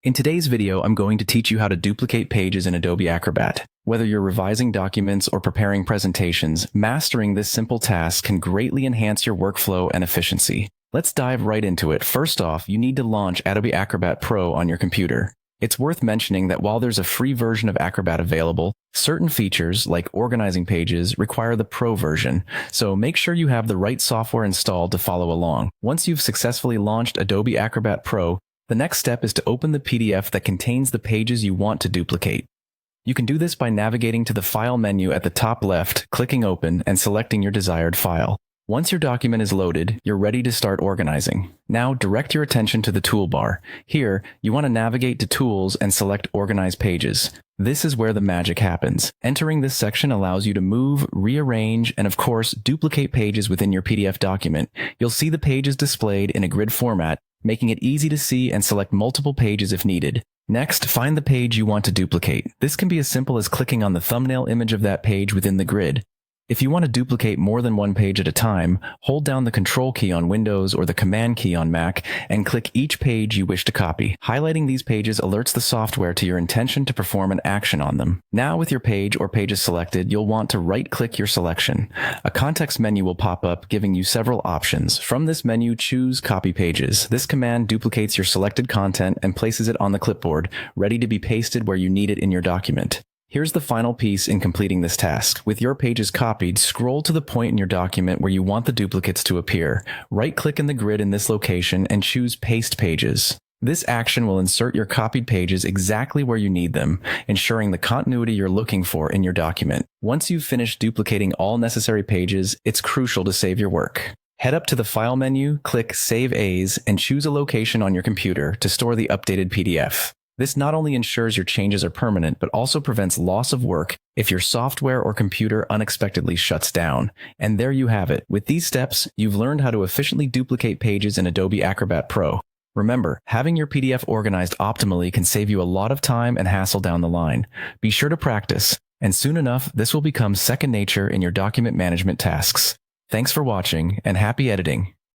In today's video, I'm going to teach you how to duplicate pages in Adobe Acrobat. Whether you're revising documents or preparing presentations, mastering this simple task can greatly enhance your workflow and efficiency. Let's dive right into it. First off, you need to launch Adobe Acrobat Pro on your computer. It's worth mentioning that while there's a free version of Acrobat available, certain features, like organizing pages, require the Pro version, so make sure you have the right software installed to follow along. Once you've successfully launched Adobe Acrobat Pro, the next step is to open the PDF that contains the pages you want to duplicate. You can do this by navigating to the File menu at the top left, clicking Open, and selecting your desired file. Once your document is loaded, you're ready to start organizing. Now direct your attention to the toolbar. Here, you want to navigate to Tools and select Organize Pages. This is where the magic happens. Entering this section allows you to move, rearrange, and of course, duplicate pages within your PDF document. You'll see the pages displayed in a grid format, making it easy to see and select multiple pages if needed. Next, find the page you want to duplicate. This can be as simple as clicking on the thumbnail image of that page within the grid. If you want to duplicate more than one page at a time, hold down the Control key on Windows or the Command key on Mac and click each page you wish to copy. Highlighting these pages alerts the software to your intention to perform an action on them. Now with your page or pages selected, you'll want to right-click your selection. A context menu will pop up giving you several options. From this menu, choose Copy Pages. This command duplicates your selected content and places it on the clipboard, ready to be pasted where you need it in your document. Here's the final piece in completing this task. With your pages copied, scroll to the point in your document where you want the duplicates to appear. Right-click in the grid in this location and choose Paste Pages. This action will insert your copied pages exactly where you need them, ensuring the continuity you're looking for in your document. Once you've finished duplicating all necessary pages, it's crucial to save your work. Head up to the File menu, click Save As, and choose a location on your computer to store the updated PDF. This not only ensures your changes are permanent, but also prevents loss of work if your software or computer unexpectedly shuts down. And there you have it. With these steps, you've learned how to efficiently duplicate pages in Adobe Acrobat Pro. Remember, having your PDF organized optimally can save you a lot of time and hassle down the line. Be sure to practice, and soon enough, this will become second nature in your document management tasks. Thanks for watching, and happy editing.